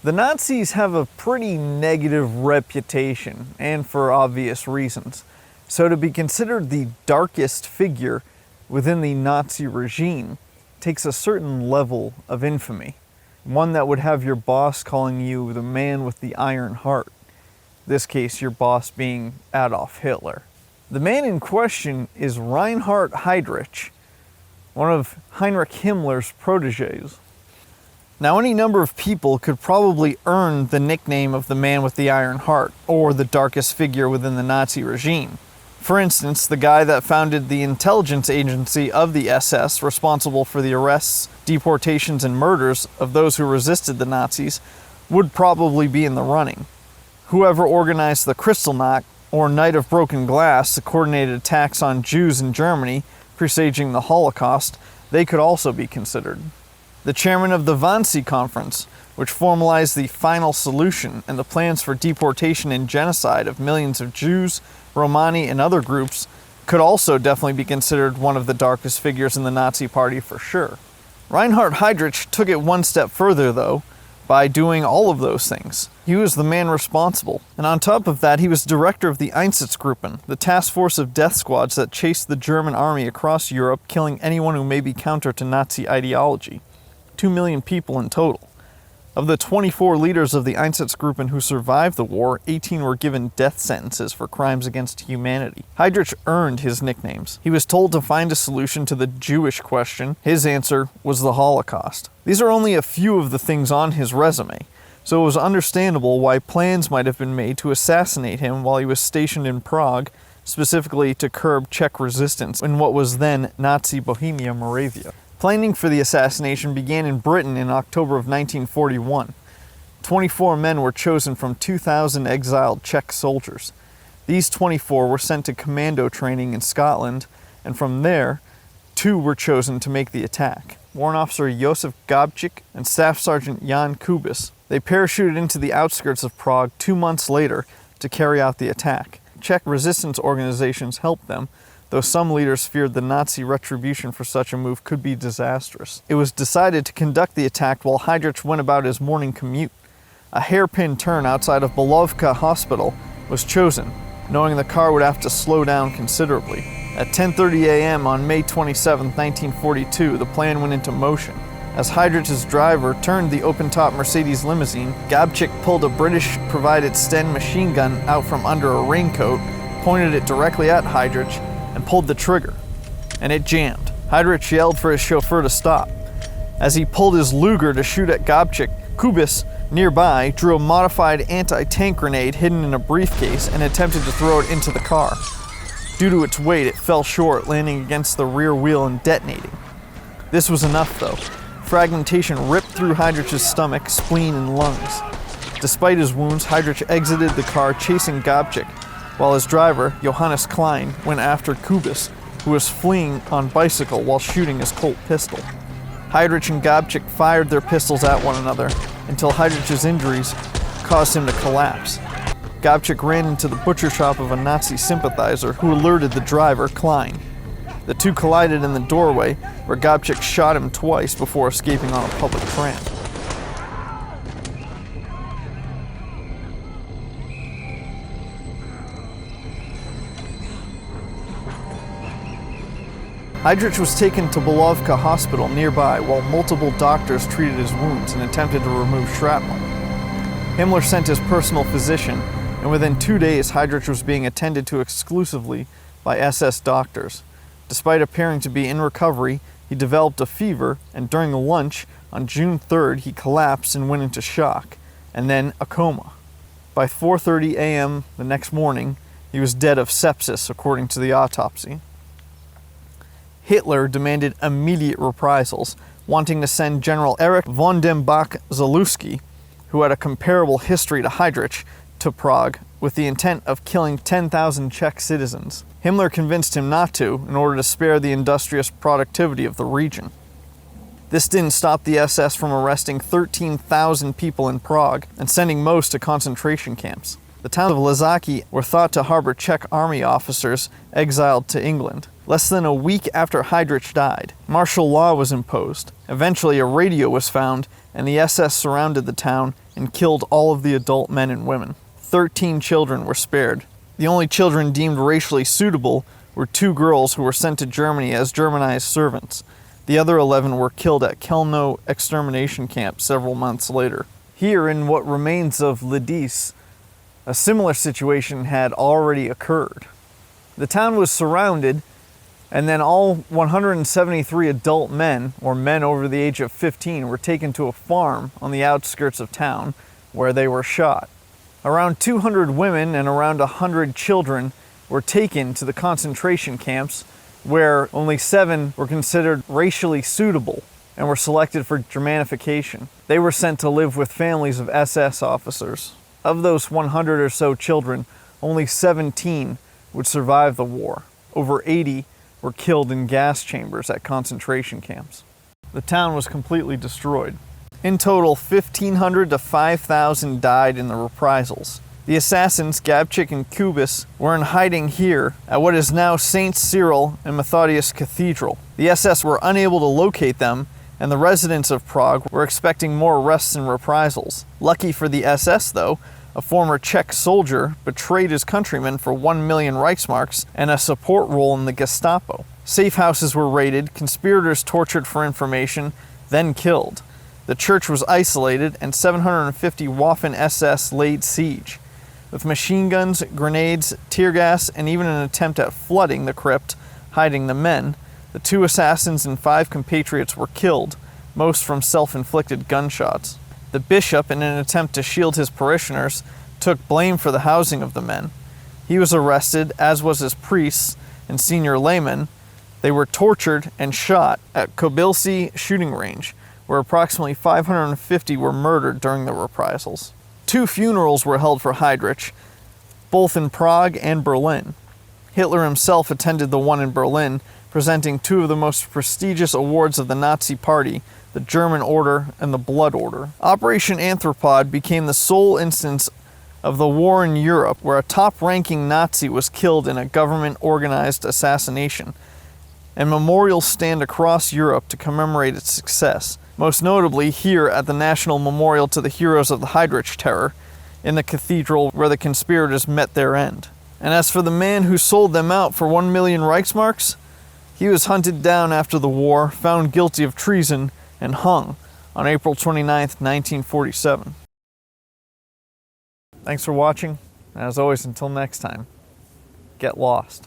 The Nazis have a pretty negative reputation, and for obvious reasons. So to be considered the darkest figure within the Nazi regime takes a certain level of infamy. One that would have your boss calling you the man with the iron heart. In this case, your boss being Adolf Hitler. The man in question is Reinhard Heydrich, one of Heinrich Himmler's proteges. Now, any number of people could probably earn the nickname of the man with the iron heart, or the darkest figure within the Nazi regime. For instance, the guy that founded the intelligence agency of the SS, responsible for the arrests, deportations, and murders of those who resisted the Nazis, would probably be in the running. Whoever organized the Kristallnacht, or Night of Broken Glass, the coordinated attacks on Jews in Germany, presaging the Holocaust, they could also be considered. The chairman of the Wannsee Conference, which formalized the final solution and the plans for deportation and genocide of millions of Jews, Romani, and other groups, could also definitely be considered one of the darkest figures in the Nazi Party for sure. Reinhard Heydrich took it one step further, though, by doing all of those things. He was the man responsible, and on top of that, he was director of the Einsatzgruppen, the task force of death squads that chased the German army across Europe, killing anyone who may be counter to Nazi ideology. 2 million people in total. Of the 24 leaders of the Einsatzgruppen who survived the war, 18 were given death sentences for crimes against humanity. Heydrich earned his nicknames. He was told to find a solution to the Jewish question. His answer was the Holocaust. These are only a few of the things on his resume, so it was understandable why plans might have been made to assassinate him while he was stationed in Prague, specifically to curb Czech resistance in what was then Nazi Bohemia Moravia. Planning for the assassination began in Britain in October of 1941. 24 men were chosen from 2,000 exiled Czech soldiers. These 24 were sent to commando training in Scotland, and from there, 2 were chosen to make the attack. Warrant Officer Josef Gabčík and Staff Sergeant Jan Kubis. They parachuted into the outskirts of Prague 2 months later to carry out the attack. Czech resistance organizations helped them, though some leaders feared the Nazi retribution for such a move could be disastrous. It was decided to conduct the attack while Heydrich went about his morning commute. A hairpin turn outside of Belovka Hospital was chosen, knowing the car would have to slow down considerably. At 10:30 a.m. on May 27, 1942, the plan went into motion. As Heydrich's driver turned the open-top Mercedes limousine, Gabčík pulled a British-provided Sten machine gun out from under a raincoat, pointed it directly at Heydrich, and pulled the trigger, and it jammed. Heydrich yelled for his chauffeur to stop. As he pulled his Luger to shoot at Gabčík, Kubis, nearby, drew a modified anti-tank grenade hidden in a briefcase and attempted to throw it into the car. Due to its weight, it fell short, landing against the rear wheel and detonating. This was enough, though. Fragmentation ripped through Heydrich's stomach, spleen, and lungs. Despite his wounds, Heydrich exited the car, chasing Gabčík, while his driver, Johannes Klein, went after Kubis, who was fleeing on bicycle while shooting his Colt pistol. Heydrich and Gabčík fired their pistols at one another until Heydrich's injuries caused him to collapse. Gabčík ran into the butcher shop of a Nazi sympathizer who alerted the driver, Klein. The two collided in the doorway, where Gabčík shot him twice before escaping on a public tram. Heydrich was taken to Belovka Hospital nearby while multiple doctors treated his wounds and attempted to remove shrapnel. Himmler sent his personal physician, and within 2 days Heydrich was being attended to exclusively by SS doctors. Despite appearing to be in recovery, he developed a fever, and during the lunch on June 3rd he collapsed and went into shock, and then a coma. By 4:30 a.m. the next morning, he was dead of sepsis, according to the autopsy. Hitler demanded immediate reprisals, wanting to send General Erich von dem Bach-Zalewski, who had a comparable history to Heydrich, to Prague, with the intent of killing 10,000 Czech citizens. Himmler convinced him not to, in order to spare the industrious productivity of the region. This didn't stop the SS from arresting 13,000 people in Prague and sending most to concentration camps. The towns of Ležáky were thought to harbor Czech army officers exiled to England. Less than a week after Heydrich died, martial law was imposed. Eventually, a radio was found, and the SS surrounded the town and killed all of the adult men and women. 13 children were spared. The only children deemed racially suitable were 2 girls who were sent to Germany as Germanized servants. The other 11 were killed at Kelno extermination camp several months later. Here, in what remains of Lidice, a similar situation had already occurred. The town was surrounded, and then all 173 adult men, or men over the age of 15, were taken to a farm on the outskirts of town where they were shot. Around 200 women and around 100 children were taken to the concentration camps, where only 7 were considered racially suitable and were selected for Germanification. They were sent to live with families of SS officers. Of those 100 or so children, only 17 would survive the war. Over 80 were killed in gas chambers at concentration camps. The town was completely destroyed. In total, 1,500 to 5,000 died in the reprisals. The assassins, Gabčík and Kubis, were in hiding here at what is now St. Cyril and Methodius Cathedral. The SS were unable to locate them, and the residents of Prague were expecting more arrests and reprisals. Lucky for the SS, though, a former Czech soldier betrayed his countrymen for 1 million Reichsmarks and a support role in the Gestapo. Safe houses were raided, conspirators tortured for information, then killed. The church was isolated, and 750 Waffen-SS laid siege. With machine guns, grenades, tear gas, and even an attempt at flooding the crypt, hiding the men, the 2 assassins and 5 compatriots were killed, most from self-inflicted gunshots. The bishop, in an attempt to shield his parishioners, took blame for the housing of the men. He was arrested, as was his priests and senior laymen. They were tortured and shot at Kobilci shooting range, where approximately 550 were murdered during the reprisals. 2 funerals were held for Heydrich, both in Prague and Berlin. Hitler himself attended the one in Berlin, presenting 2 of the most prestigious awards of the Nazi Party, the German Order and the Blood Order. Operation Anthropoid became the sole instance of the war in Europe where a top-ranking Nazi was killed in a government-organized assassination, and memorials stand across Europe to commemorate its success, most notably here at the National Memorial to the Heroes of the Heydrich Terror, in the cathedral where the conspirators met their end. And as for the man who sold them out for 1 million Reichsmarks, he was hunted down after the war, found guilty of treason, and hung on April 29, 1947. Thanks for watching, and as always, until next time, get lost.